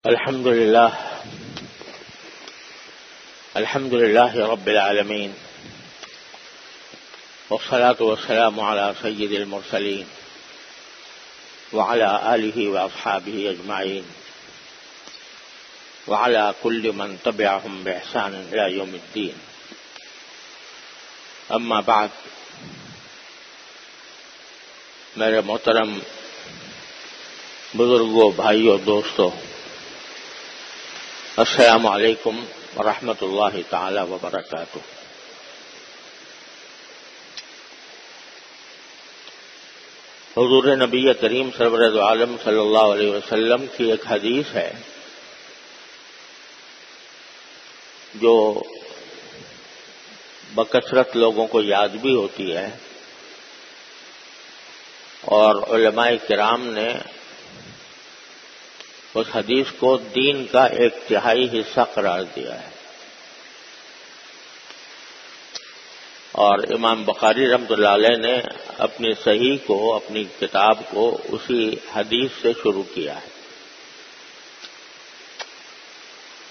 الحمد لله رب العالمين، والصلاة والسلام على سيد المرسلين وعلى آله وأصحابه أجمعين وعلى كل من تبعهم بإحسان إلى يوم الدين. أما بعد، میرے محترم بزرگوں، بھائیوں، دوستوں، السلام علیکم ورحمۃ اللہ تعالی وبرکاتہ۔ حضور نبی کریم سرور عالم صلی اللہ علیہ وسلم کی ایک حدیث ہے جو بکثرت لوگوں کو یاد بھی ہوتی ہے، اور علماء کرام نے اس حدیث کو دین کا ایک تہائی حصہ قرار دیا ہے، اور امام بخاری رحمۃ اللہ علیہ نے اپنی صحیح کو، اپنی کتاب کو اسی حدیث سے شروع کیا ہے۔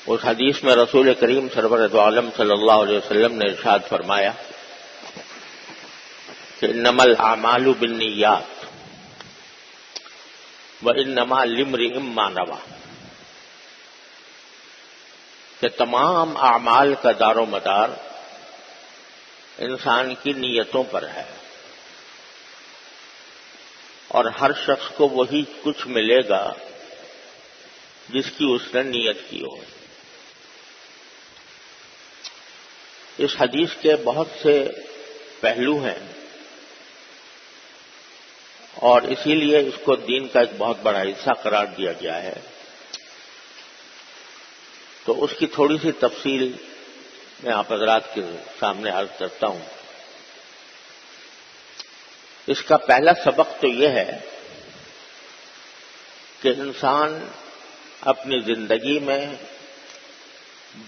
اس حدیث میں رسول کریم سرور عالم صلی اللہ علیہ وسلم نے ارشاد فرمایا کہ انما الاعمال بالنیات وانما لامرئ ما نوى، کہ تمام اعمال کا دار و مدار انسان کی نیتوں پر ہے، اور ہر شخص کو وہی کچھ ملے گا جس کی اس نے نیت کی ہو۔ اس حدیث کے بہت سے پہلو ہیں، اور اسی لیے اس کو دین کا ایک بہت بڑا حصہ قرار دیا گیا ہے۔ تو اس کی تھوڑی سی تفصیل میں آپ حضرات کے سامنے عرض کرتا ہوں۔ اس کا پہلا سبق تو یہ ہے کہ انسان اپنی زندگی میں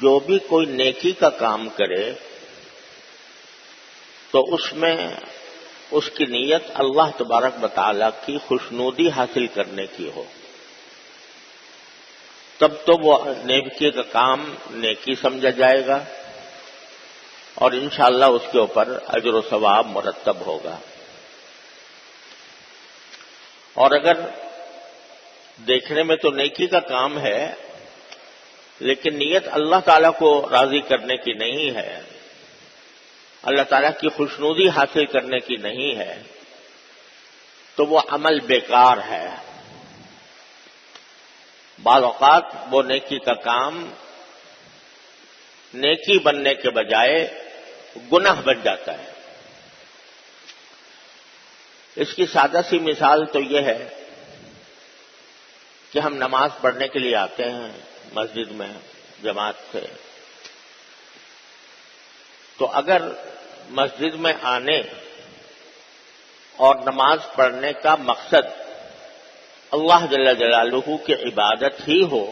جو بھی کوئی نیکی کا کام کرے تو اس میں اس کی نیت اللہ تبارک و تعالیٰ کی خوشنودی حاصل کرنے کی ہو، تب تو وہ نیکی کا کام نیکی سمجھا جائے گا، اور انشاءاللہ اس کے اوپر اجر و ثواب مرتب ہوگا۔ اور اگر دیکھنے میں تو نیکی کا کام ہے، لیکن نیت اللہ تعالیٰ کو راضی کرنے کی نہیں ہے، اللہ تعالیٰ کی خوشنودی حاصل کرنے کی نہیں ہے، تو وہ عمل بیکار ہے۔ بعض اوقات وہ نیکی کا کام نیکی بننے کے بجائے گناہ بن جاتا ہے۔ اس کی سادہ سی مثال تو یہ ہے کہ ہم نماز پڑھنے کے لیے آتے ہیں مسجد میں جماعت سے، تو اگر مسجد میں آنے اور نماز پڑھنے کا مقصد اللہ جل جلالہ کی عبادت ہی ہو،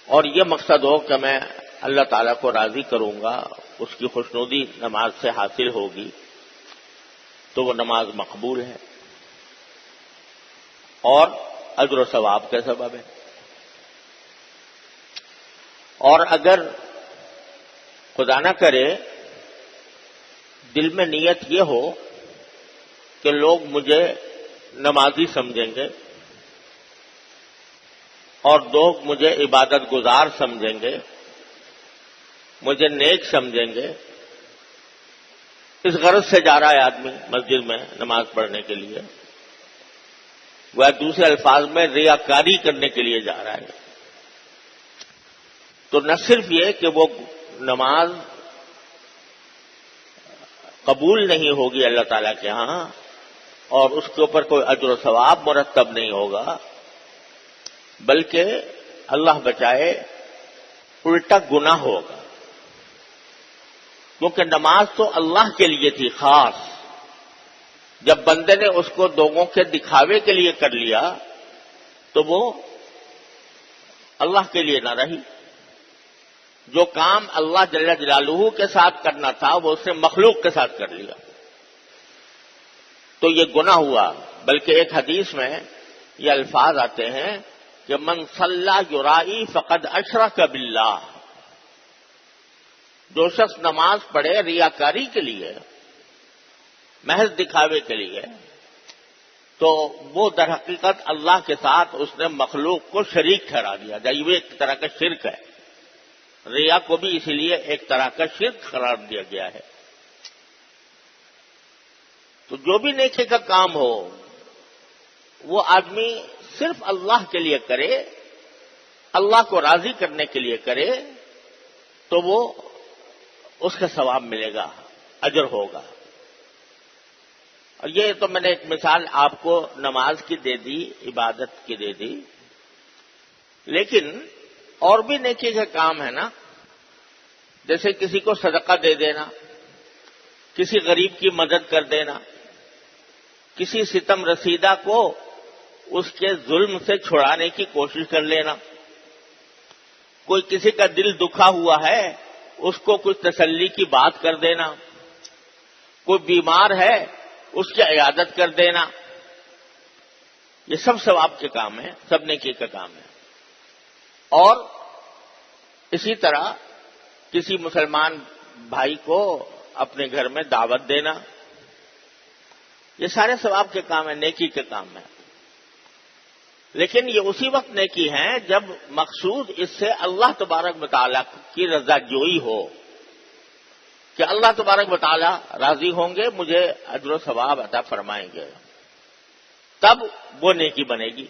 اور یہ مقصد ہو کہ میں اللہ تعالیٰ کو راضی کروں گا، اس کی خوشنودی نماز سے حاصل ہوگی، تو وہ نماز مقبول ہے اور اجر و ثواب کا سبب ہے۔ اور اگر خدا نہ کرے دل میں نیت یہ ہو کہ لوگ مجھے نمازی سمجھیں گے اور لوگ مجھے عبادت گزار سمجھیں گے، مجھے نیک سمجھیں گے، اس غرض سے جا رہا ہے آدمی مسجد میں نماز پڑھنے کے لیے، وہ دوسرے الفاظ میں ریاکاری کرنے کے لیے جا رہا ہے، تو نہ صرف یہ کہ وہ نماز قبول نہیں ہوگی اللہ تعالیٰ کے ہاں، اور اس کے اوپر کوئی اجر و ثواب مرتب نہیں ہوگا، بلکہ اللہ بچائے الٹا گناہ ہوگا، کیونکہ نماز تو اللہ کے لیے تھی خاص۔ جب بندے نے اس کو لوگوں کے دکھاوے کے لیے کر لیا تو وہ اللہ کے لیے نہ رہی۔ جو کام اللہ جل جلالہ کے ساتھ کرنا تھا وہ اس نے مخلوق کے ساتھ کر لیا، تو یہ گناہ ہوا۔ بلکہ ایک حدیث میں یہ الفاظ آتے ہیں کہ من صلی یرائی فقد اشرک باللہ، جو شخص نماز پڑھے ریاکاری کے لیے، محض دکھاوے کے لیے، تو وہ در حقیقت اللہ کے ساتھ اس نے مخلوق کو شریک ٹھہرا دیا جائے. یہ ایک طرح کا شرک ہے. ریا کو بھی اسی لیے ایک طرح کا شرک قرار دیا گیا ہے. تو جو بھی نیکی کا کام ہو وہ آدمی صرف اللہ کے لیے کرے، اللہ کو راضی کرنے کے لیے کرے، تو وہ اس کا ثواب ملے گا، اجر ہوگا. اور یہ تو میں نے ایک مثال آپ کو نماز کی دے دی، عبادت کی دے دی، لیکن اور بھی نیکی کا کام ہے نا. جیسے کسی کو صدقہ دے دینا، کسی غریب کی مدد کر دینا، کسی ستم رسیدہ کو اس کے ظلم سے چھڑانے کی کوشش کر لینا، کوئی کسی کا دل دکھا ہوا ہے اس کو کچھ تسلی کی بات کر دینا، کوئی بیمار ہے اس کی عیادت کر دینا، یہ سب ثواب کے کام ہیں، سب نیکی کا کام ہے. اور اسی طرح کسی مسلمان بھائی کو اپنے گھر میں دعوت دینا، یہ سارے ثواب کے کام ہیں، نیکی کے کام ہیں. لیکن یہ اسی وقت نیکی ہیں جب مقصود اس سے اللہ تبارک و تعالیٰ کی رضا جوئی ہو، کہ اللہ تبارک و تعالیٰ راضی ہوں گے، مجھے اجر و ثواب عطا فرمائیں گے، تب وہ نیکی بنے گی.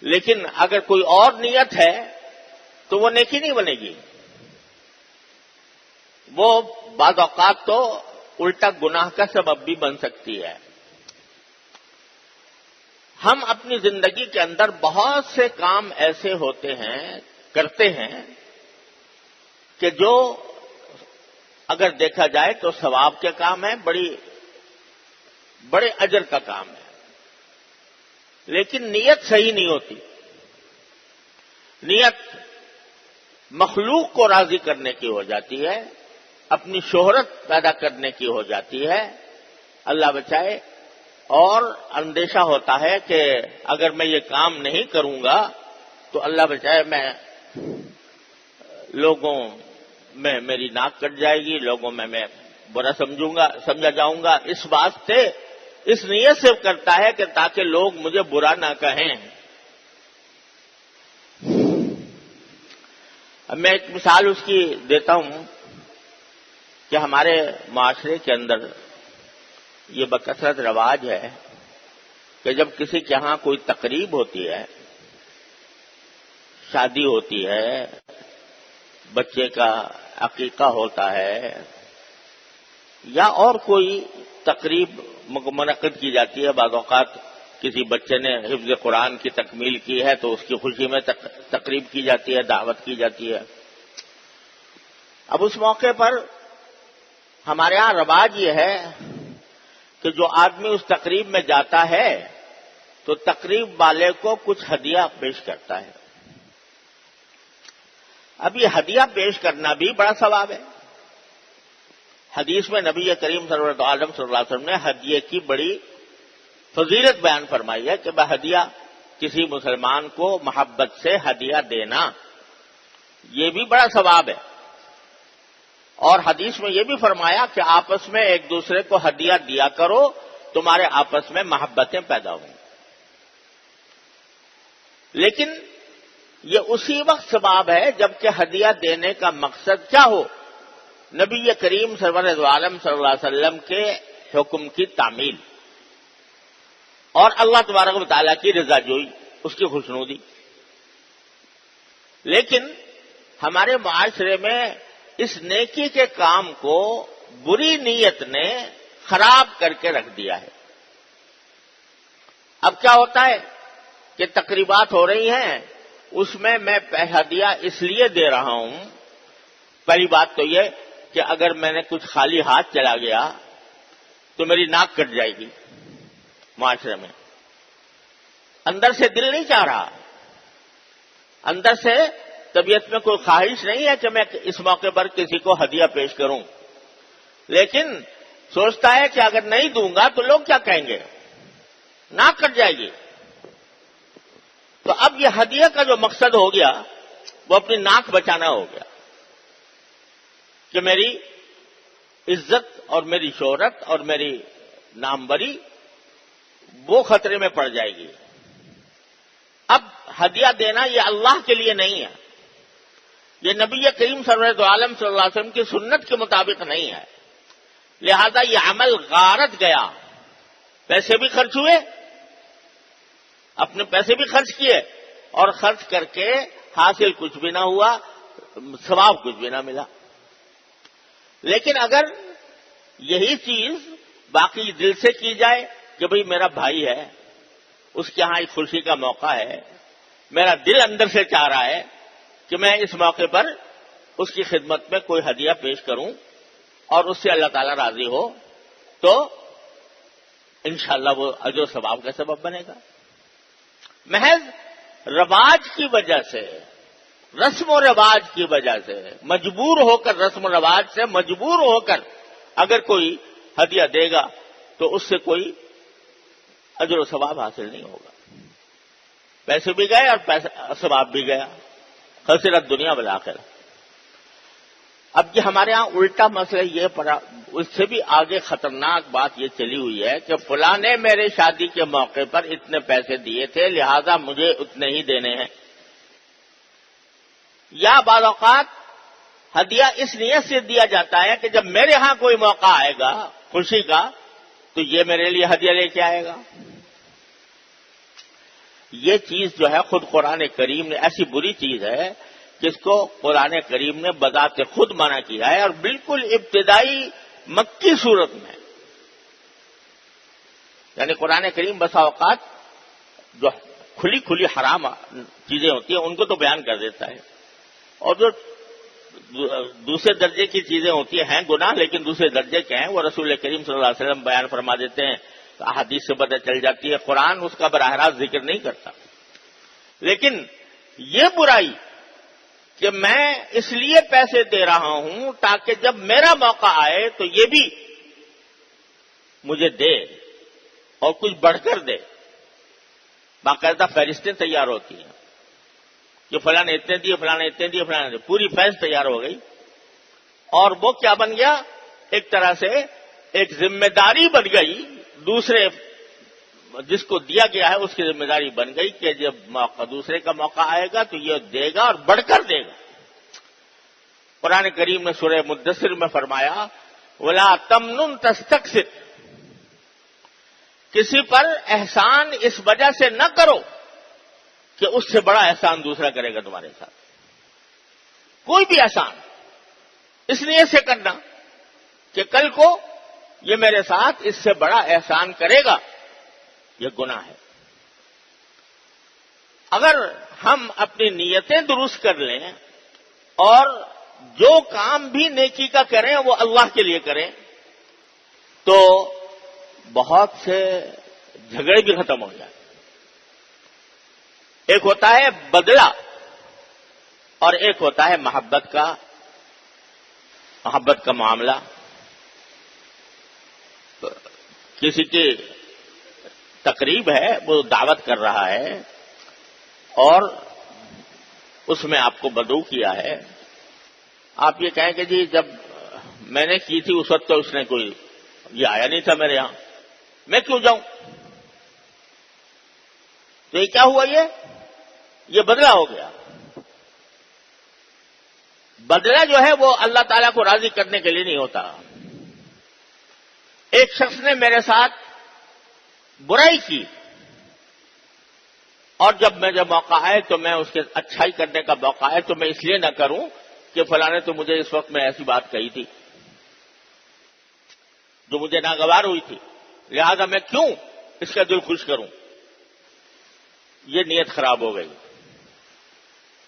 لیکن اگر کوئی اور نیت ہے تو وہ نیکی نہیں بنے گی. وہ بعض اوقات تو الٹا گناہ کا سبب بھی بن سکتی ہے. ہم اپنی زندگی کے اندر بہت سے کام ایسے ہوتے ہیں، کرتے ہیں، کہ جو اگر دیکھا جائے تو ثواب کے کام ہیں، بڑے اجر کا کام ہے، لیکن نیت صحیح نہیں ہوتی. نیت مخلوق کو راضی کرنے کی ہو جاتی ہے، اپنی شہرت پیدا کرنے کی ہو جاتی ہے، اللہ بچائے. اور اندیشہ ہوتا ہے کہ اگر میں یہ کام نہیں کروں گا تو اللہ بچائے میں لوگوں میں میری ناک کٹ جائے گی، لوگوں میں برا سمجھا جاؤں گا. اس واسطے اس نیت سے کرتا ہے کہ تاکہ لوگ مجھے برا نہ کہیں. اب میں ایک مثال اس کی دیتا ہوں کہ ہمارے معاشرے کے اندر یہ بکثرت رواج ہے کہ جب کسی کے ہاں کوئی تقریب ہوتی ہے، شادی ہوتی ہے، بچے کا عقیقہ ہوتا ہے، یا اور کوئی تقریب منعقد کی جاتی ہے. بعض اوقات کسی بچے نے حفظ قرآن کی تکمیل کی ہے تو اس کی خوشی میں تقریب کی جاتی ہے، دعوت کی جاتی ہے. اب اس موقع پر ہمارے ہاں رواج یہ ہے کہ جو آدمی اس تقریب میں جاتا ہے تو تقریب والے کو کچھ ہدیہ پیش کرتا ہے. اب یہ ہدیہ پیش کرنا بھی بڑا ثواب ہے. حدیث میں نبی کریم صلی اللہ علیہ وسلم نے ہدیے کی بڑی فضیلت بیان فرمائی ہے کہ ہدیہ کسی مسلمان کو محبت سے ہدیہ دینا یہ بھی بڑا ثواب ہے. اور حدیث میں یہ بھی فرمایا کہ آپس میں ایک دوسرے کو ہدیہ دیا کرو، تمہارے آپس میں محبتیں پیدا ہوں. لیکن یہ اسی وقت ثواب ہے جبکہ ہدیہ دینے کا مقصد کیا ہو؟ نبی کریم سرور عالم صلی اللہ علیہ وسلم کے حکم کی تعمیل اور اللہ تبارک و تعالیٰ کی رضا جوئی، اس کی خوشنودی. لیکن ہمارے معاشرے میں اس نیکی کے کام کو بری نیت نے خراب کر کے رکھ دیا ہے. اب کیا ہوتا ہے کہ تقریبات ہو رہی ہیں، اس میں ہدیہ اس لیے دے رہا ہوں. پہلی بات تو یہ کہ اگر میں نے کچھ خالی ہاتھ چلا گیا تو میری ناک کٹ جائے گی. معاشرے میں اندر سے دل نہیں چاہ رہا، اندر سے طبیعت میں کوئی خواہش نہیں ہے کہ میں اس موقع پر کسی کو ہدیہ پیش کروں، لیکن سوچتا ہے کہ اگر نہیں دوں گا تو لوگ کیا کہیں گے، ناک کٹ جائے گی. تو اب یہ ہدیہ کا جو مقصد ہو گیا وہ اپنی ناک بچانا ہو گیا کہ میری عزت اور میری شہرت اور میری ناموری وہ خطرے میں پڑ جائے گی. اب ہدیہ دینا یہ اللہ کے لیے نہیں ہے، یہ نبی کریم سرورت عالم صلی اللہ علیہ وسلم کی سنت کے مطابق نہیں ہے. لہذا یہ عمل غارت گیا، پیسے بھی خرچ ہوئے، اپنے پیسے بھی خرچ کیے اور خرچ کر کے حاصل کچھ بھی نہ ہوا، ثواب کچھ بھی نہ ملا. لیکن اگر یہی چیز باقی دل سے کی جائے کہ بھئی میرا بھائی ہے، اس کے ہاں ایک خوشی کا موقع ہے، میرا دل اندر سے چاہ رہا ہے کہ میں اس موقع پر اس کی خدمت میں کوئی ہدیہ پیش کروں اور اس سے اللہ تعالیٰ راضی ہو، تو انشاءاللہ وہ اجر و ثواب کا سبب بنے گا. محض رواج کی وجہ سے، رسم و رواج کی وجہ سے مجبور ہو کر، رسم و رواج سے مجبور ہو کر اگر کوئی ہدیہ دے گا تو اس سے کوئی اجر و ثواب حاصل نہیں ہوگا. پیسے بھی گئے اور ثواب بھی گیا، خسرت دنیا بالآخرہ. اب یہ ہمارے ہاں الٹا مسئلہ یہ پڑا، اس سے بھی آگے خطرناک بات یہ چلی ہوئی ہے کہ فلاں نے میرے شادی کے موقع پر اتنے پیسے دیے تھے لہذا مجھے اتنے ہی دینے ہیں. یا بعض اوقات ہدیہ اس نیت سے دیا جاتا ہے کہ جب میرے ہاں کوئی موقع آئے گا خوشی کا تو یہ میرے لیے ہدیہ لے کے آئے گا. یہ چیز جو ہے خود قرآن کریم نے، ایسی بری چیز ہے جس کو قرآن کریم نے بذات خود منع کیا ہے، اور بالکل ابتدائی مکی صورت میں. یعنی قرآن کریم بسا اوقات جو کھلی کھلی حرام چیزیں ہوتی ہیں ان کو تو بیان کر دیتا ہے، اور جو دوسرے درجے کی چیزیں ہوتی ہیں گناہ لیکن دوسرے درجے کے ہیں وہ رسول کریم صلی اللہ علیہ وسلم بیان فرما دیتے ہیں. احادیث سے پتہ چل جاتی ہے، قرآن اس کا براہ راست ذکر نہیں کرتا. لیکن یہ برائی کہ میں اس لیے پیسے دے رہا ہوں تاکہ جب میرا موقع آئے تو یہ بھی مجھے دے اور کچھ بڑھ کر دے. باقاعدہ فہرستیں تیار ہوتی ہیں کہ فلاں نے اتنے دیے، فلاں نے اتنے دیے، فلاں نے، پوری فہرست تیار ہو گئی. اور وہ کیا بن گیا؟ ایک طرح سے ایک ذمہ داری بن گئی، دوسرے جس کو دیا گیا ہے اس کی ذمہ داری بن گئی کہ جب دوسرے کا موقع آئے گا تو یہ دے گا اور بڑھ کر دے گا. قرآن کریم نے سورہ مدثر میں فرمایا وَلَا تَمْنُن تَسْتَكْثِرْ، کسی پر احسان اس وجہ سے نہ کرو کہ اس سے بڑا احسان دوسرا کرے گا تمہارے ساتھ. کوئی بھی احسان اس لیے سے کرنا کہ کل کو یہ میرے ساتھ اس سے بڑا احسان کرے گا، یہ گناہ ہے. اگر ہم اپنی نیتیں درست کر لیں اور جو کام بھی نیکی کا کریں وہ اللہ کے لیے کریں تو بہت سے جھگڑے بھی ختم ہو جائیں. ایک ہوتا ہے بدلہ اور ایک ہوتا ہے محبت کا معاملہ. کسی کی تقریب ہے، وہ دعوت کر رہا ہے اور اس میں آپ کو بدعو کیا ہے. آپ یہ کہیں کہ جی جب میں نے کی تھی اس وقت تو اس نے کوئی یہ آیا نہیں تھا میرے ہاں، میں کیوں جاؤں؟ تو یہ کیا ہوا؟ یہ بدلہ ہو گیا. بدلہ جو ہے وہ اللہ تعالیٰ کو راضی کرنے کے لیے نہیں ہوتا. ایک شخص نے میرے ساتھ برائی کی اور جب موقع آئے تو میں اس کے اچھائی کرنے کا موقع آئے تو میں اس لیے نہ کروں کہ فلاں نے تو مجھے اس وقت میں ایسی بات کہی تھی جو مجھے ناگوار ہوئی تھی، لہذا میں کیوں اس کا دل خوش کروں. یہ نیت خراب ہو گئی.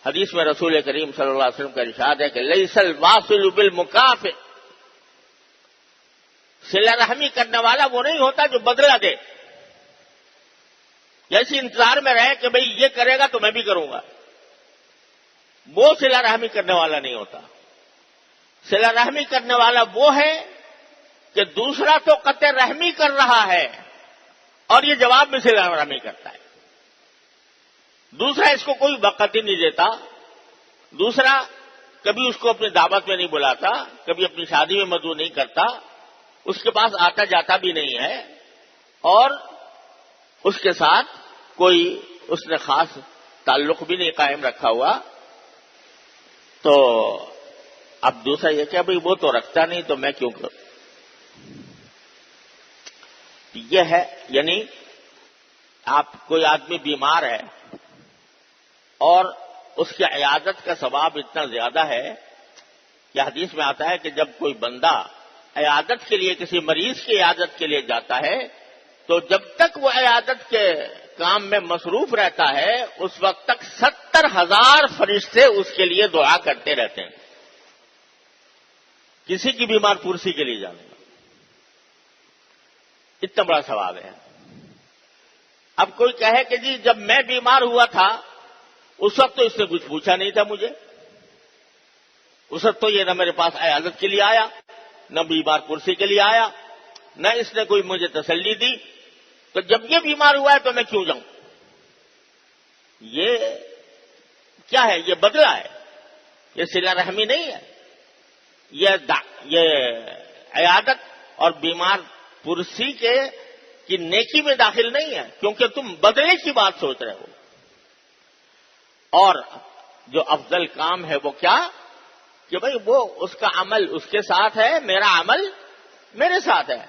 حدیث میں رسول کریم صلی اللہ علیہ وسلم کا ارشاد ہے کہ لیس الواصل بالمکافئ، صلہ رحمی کرنے والا وہ نہیں ہوتا جو بدلہ دے، جیسی انتظار میں رہے کہ بھئی یہ کرے گا تو میں بھی کروں گا. وہ صلہ رحمی کرنے والا نہیں ہوتا. صلہ رحمی کرنے والا وہ ہے کہ دوسرا تو قطع رحمی کر رہا ہے اور یہ جواب میں صلہ رحمی کرتا ہے. دوسرا اس کو کوئی وقت ہی نہیں دیتا، دوسرا کبھی اس کو اپنی دعوت میں نہیں بلاتا، کبھی اپنی شادی میں مدعو نہیں کرتا، اس کے پاس آتا جاتا بھی نہیں ہے، اور اس کے ساتھ کوئی اس نے خاص تعلق بھی نہیں قائم رکھا ہوا، تو اب دوسرا یہ کہ بھئی وہ تو رکھتا نہیں تو میں کیوں کروں؟ یہ ہے، یعنی آپ کوئی آدمی بیمار ہے اور اس کی عیادت کا ثواب اتنا زیادہ ہے کہ حدیث میں آتا ہے کہ جب کوئی بندہ عیادت کے لیے کسی مریض کی عیادت کے لیے جاتا ہے تو جب تک وہ عیادت کے کام میں مصروف رہتا ہے اس وقت تک 70,000 فرشتے اس کے لیے دعا کرتے رہتے ہیں، کسی کی بیمار پرسی کے لیے جانے کا اتنا بڑا ثواب ہے۔ اب کوئی کہے کہ جی جب میں بیمار ہوا تھا اس وقت تو اس نے کچھ پوچھا نہیں تھا مجھے، اس وقت تو یہ نہ میرے پاس عیادت کے لیے آیا، نہ بیمار پرسی کے لیے آیا، نہ اس نے کوئی مجھے تسلی دی، تو جب یہ بیمار ہوا ہے تو میں کیوں جاؤں؟ یہ کیا ہے؟ یہ بدلہ ہے، یہ صلہ رحمی نہیں ہے، یہ عیادت اور بیمار پرسی کی نیکی میں داخل نہیں ہے، کیونکہ تم بدلے کی بات سوچ رہے ہو۔ اور جو افضل کام ہے وہ کیا کہ بھئی وہ اس کا عمل اس کے ساتھ ہے، میرا عمل میرے ساتھ ہے،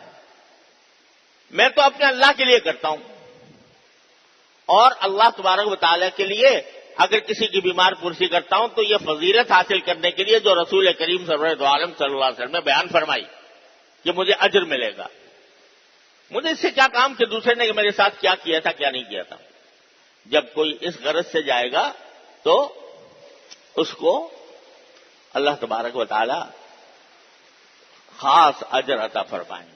میں تو اپنے اللہ کے لیے کرتا ہوں، اور اللہ تبارک و تعالیٰ کے لیے اگر کسی کی بیمار پرسی کرتا ہوں تو یہ فضیلت حاصل کرنے کے لیے جو رسول کریم سرور عالم صلی اللہ علیہ وسلم نے بیان فرمائی کہ مجھے اجر ملے گا۔ مجھے اس سے کیا کام کہ دوسرے نے میرے ساتھ کیا کیا تھا کیا نہیں کیا تھا۔ جب کوئی اس غرض سے جائے گا تو اس کو اللہ تبارک و تعالی خاص اجر عطا فرمائیں گے،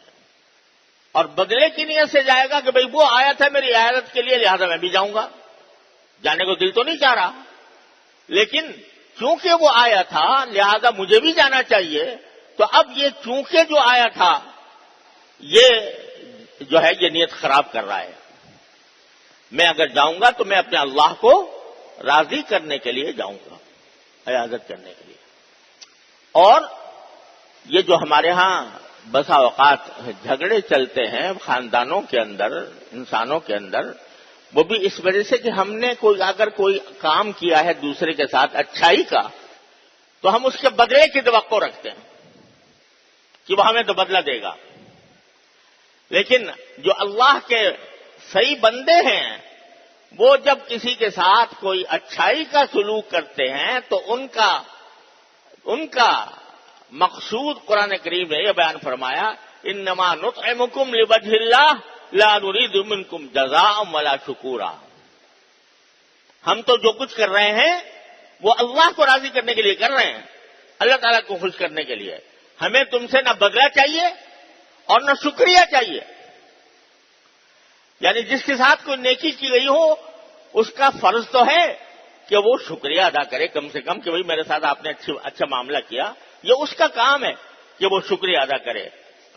اور بدلے کی نیت سے جائے گا کہ بھئی وہ آیا تھا میری عیادت کے لیے لہذا میں بھی جاؤں گا، جانے کو دل تو نہیں چاہ رہا، لیکن چونکہ وہ آیا تھا لہذا مجھے بھی جانا چاہیے، تو اب یہ چونکہ جو آیا تھا یہ جو ہے یہ نیت خراب کر رہا ہے۔ میں اگر جاؤں گا تو میں اپنے اللہ کو راضی کرنے کے لیے جاؤں گا، عیادت کرنے کے لیے۔ اور یہ جو ہمارے ہاں بسا اوقات جھگڑے چلتے ہیں خاندانوں کے اندر، انسانوں کے اندر، وہ بھی اس وجہ سے کہ ہم نے اگر کوئی کام کیا ہے دوسرے کے ساتھ اچھائی کا تو ہم اس کے بدلے کی توقع رکھتے ہیں کہ وہ ہمیں تو بدلہ دے گا، لیکن جو اللہ کے صحیح بندے ہیں وہ جب کسی کے ساتھ کوئی اچھائی کا سلوک کرتے ہیں تو ان کا مقصود قرآن کریم نے یہ بیان فرمایا انما نطعمکم لوجہ اللہ لا نرید منکم جزاء ولا شکورا۔ ہم تو جو کچھ کر رہے ہیں وہ اللہ کو راضی کرنے کے لیے کر رہے ہیں، اللہ تعالیٰ کو خوش کرنے کے لیے، ہمیں تم سے نہ بدلہ چاہیے اور نہ شکریہ چاہیے۔ یعنی جس کے ساتھ کوئی نیکی کی گئی ہو اس کا فرض تو ہے کہ وہ شکریہ ادا کرے کم سے کم کہ بھئی میرے ساتھ آپ نے اچھا معاملہ کیا، یہ اس کا کام ہے کہ وہ شکریہ ادا کرے،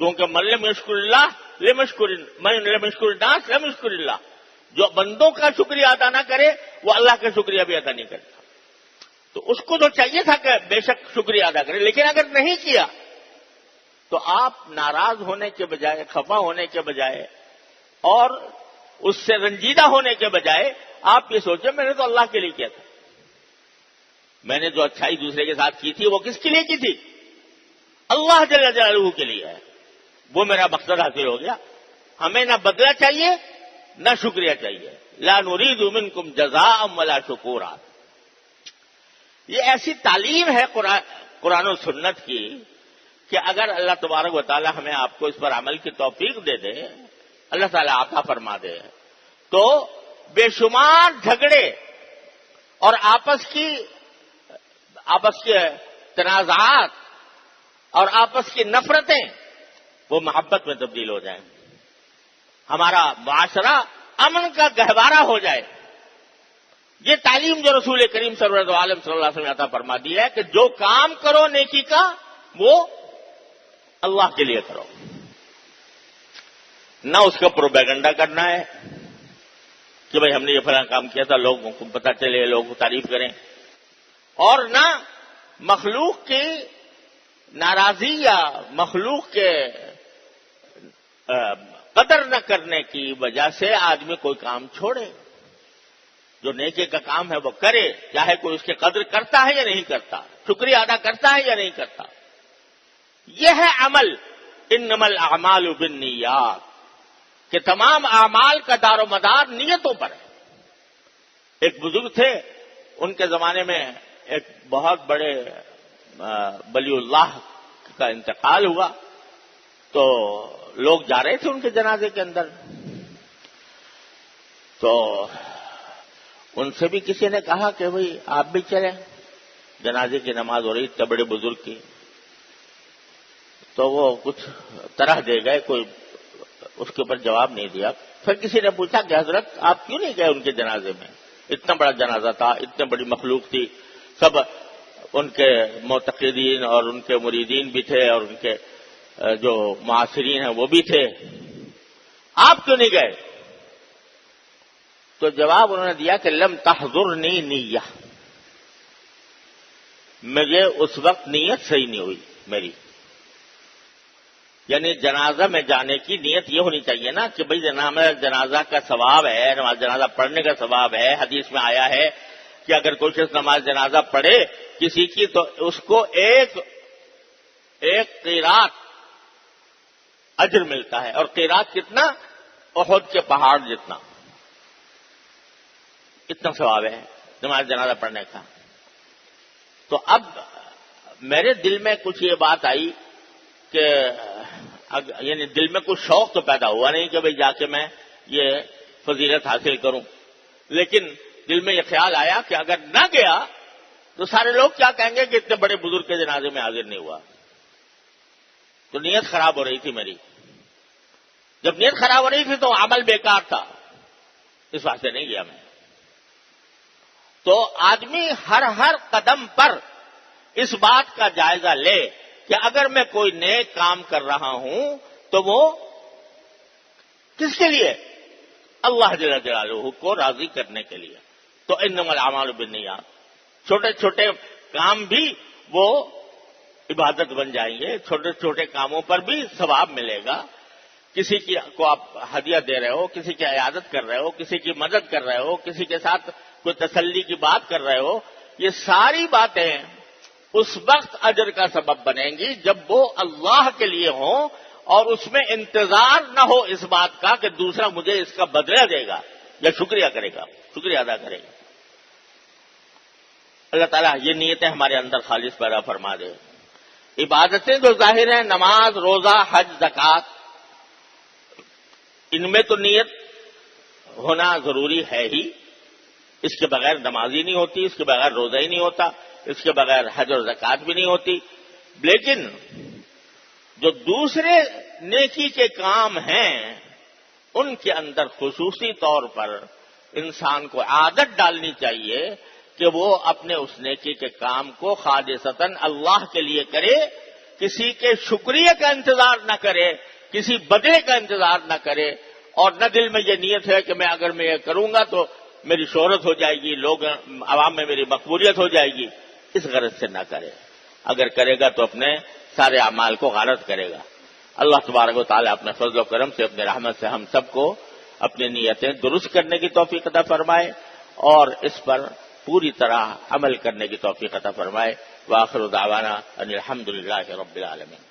کیونکہ من لم یشکر اللہ من لم یشکر الناس لم یشکر اللہ، جو بندوں کا شکریہ ادا نہ کرے وہ اللہ کا شکریہ بھی ادا نہیں کرتا۔ تو اس کو تو چاہیے تھا کہ بے شک شکریہ ادا کرے، لیکن اگر نہیں کیا تو آپ ناراض ہونے کے بجائے، خفا ہونے کے بجائے اور اس سے رنجیدہ ہونے کے بجائے آپ یہ سوچیں میں نے تو اللہ کے لیے کیا تھا، میں نے جو اچھائی دوسرے کے ساتھ کی تھی وہ کس کے لیے کی تھی؟ اللہ جل جلالہ کے لیے ہے، وہ میرا مقصد حاصل ہو گیا۔ ہمیں نہ بدلہ چاہیے نہ شکریہ چاہیے، لا نرید منکم جزاء ولا شکورا۔ یہ ایسی تعلیم ہے قرآن و سنت کی کہ اگر اللہ تبارک و تعالی ہمیں آپ کو اس پر عمل کی توفیق دے دے، اللہ تعالیٰ عطا فرما دے، تو بے شمار جھگڑے اور آپس کے تنازعات اور آپس کی نفرتیں وہ محبت میں تبدیل ہو جائیں، ہمارا معاشرہ امن کا گہوارہ ہو جائے۔ یہ تعلیم جو رسول کریم سرور عالم صلی اللہ علیہ وسلم نے عطا فرما دی ہے کہ جو کام کرو نیکی کا وہ اللہ کے لیے کرو، نہ اس کا پروپیگنڈا کرنا ہے کہ بھئی ہم نے یہ فلاں کام کیا تھا، لوگوں کو پتہ چلے، لوگوں کو تعریف کریں، اور نہ مخلوق کی ناراضی یا مخلوق کے قدر نہ کرنے کی وجہ سے آدمی کوئی کام چھوڑے۔ جو نیکی کا کام ہے وہ کرے، چاہے کوئی اس کی قدر کرتا ہے یا نہیں کرتا، شکریہ ادا کرتا ہے یا نہیں کرتا۔ یہ ہے عمل، انما الاعمال بالنیات، کہ تمام اعمال کا دار و مدار نیتوں پر ہے۔ ایک بزرگ تھے، ان کے زمانے میں ایک بہت بڑے ولی اللہ کا انتقال ہوا، تو لوگ جا رہے تھے ان کے جنازے کے اندر، تو ان سے بھی کسی نے کہا کہ بھئی آپ بھی چلیں، جنازے کی نماز ہو رہی اتنے بڑے بزرگ کی، تو وہ کچھ طرح دے گئے، کوئی اس کے اوپر جواب نہیں دیا۔ پھر کسی نے پوچھا کہ حضرت آپ کیوں نہیں گئے ان کے جنازے میں؟ اتنا بڑا جنازہ تھا، اتنے بڑی مخلوق تھی، سب ان کے معتقدین اور ان کے مریدین بھی تھے، اور ان کے جو معاصرین ہیں وہ بھی تھے، آپ کیوں نہیں گئے؟ تو جواب انہوں نے دیا کہ لم تحضرنی نیہ، مجھے اس وقت نیت صحیح نہیں ہوئی میری۔ یعنی جنازہ میں جانے کی نیت یہ ہونی چاہیے نا کہ بھئی جنازہ کا ثواب ہے، نماز جنازہ پڑھنے کا ثواب ہے۔ حدیث میں آیا ہے کہ اگر کوئی شخص نماز جنازہ پڑھے کسی کی تو اس کو ایک قیراط اجر ملتا ہے، اور قیراط کتنا؟ احد کے پہاڑ جتنا، اتنا ثواب ہے نماز جنازہ پڑھنے کا۔ تو اب میرے دل میں کچھ یہ بات آئی کہ یعنی دل میں کچھ شوق تو پیدا ہوا نہیں کہ بھئی جا کے میں یہ فضیلت حاصل کروں، لیکن دل میں یہ خیال آیا کہ اگر نہ گیا تو سارے لوگ کیا کہیں گے کہ اتنے بڑے بزرگ کے جنازے میں حاضر نہیں ہوا۔ تو نیت خراب ہو رہی تھی میری۔ جب نیت خراب ہو رہی تھی تو عمل بیکار تھا، اس واسطے نہیں گیا میں۔ تو آدمی ہر قدم پر اس بات کا جائزہ لے کہ اگر میں کوئی نیک کام کر رہا ہوں تو وہ کس کے لیے؟ اللہ جل جلالہ کو راضی کرنے کے لیے۔ تو انما الاعمال بالنیات، چھوٹے چھوٹے کام بھی وہ عبادت بن جائیں گے، چھوٹے چھوٹے کاموں پر بھی ثواب ملے گا۔ کسی کو آپ ہدیہ دے رہے ہو، کسی کی عیادت کر رہے ہو، کسی کی مدد کر رہے ہو، کسی کے ساتھ کوئی تسلی کی بات کر رہے ہو، یہ ساری باتیں اس وقت اجر کا سبب بنیں گی جب وہ اللہ کے لیے ہوں، اور اس میں انتظار نہ ہو اس بات کا کہ دوسرا مجھے اس کا بدلہ دے گا یا شکریہ کرے گا، شکریہ ادا کرے گا۔ اللہ تعالیٰ یہ نیتیں ہمارے اندر خالص پیدا فرما دے۔ عبادتیں جو ظاہر ہیں، نماز، روزہ، حج، زکوٰۃ، ان میں تو نیت ہونا ضروری ہے ہی، اس کے بغیر نماز ہی نہیں ہوتی، اس کے بغیر روزہ ہی نہیں ہوتا، اس کے بغیر حج اور زکوٰۃ بھی نہیں ہوتی۔ لیکن جو دوسرے نیکی کے کام ہیں ان کے اندر خصوصی طور پر انسان کو عادت ڈالنی چاہیے کہ وہ اپنے اس نیکی کے کام کو خالصتاً اللہ کے لیے کرے، کسی کے شکریہ کا انتظار نہ کرے، کسی بدلے کا انتظار نہ کرے، اور نہ دل میں یہ نیت ہے کہ میں اگر میں یہ کروں گا تو میری شہرت ہو جائے گی، لوگ عوام میں میری مقبولیت ہو جائے گی، اس غرض سے نہ کرے۔ اگر کرے گا تو اپنے سارے اعمال کو غلط کرے گا۔ اللہ تبارک و تعالیٰ اپنے فضل و کرم سے، اپنے رحمت سے ہم سب کو اپنی نیتیں درست کرنے کی توفیق عطا فرمائے اور اس پر پوری طرح عمل کرنے کی توفیق عطا فرمائے۔ وآخر دعوانا ان الحمد للہ رب العالمین۔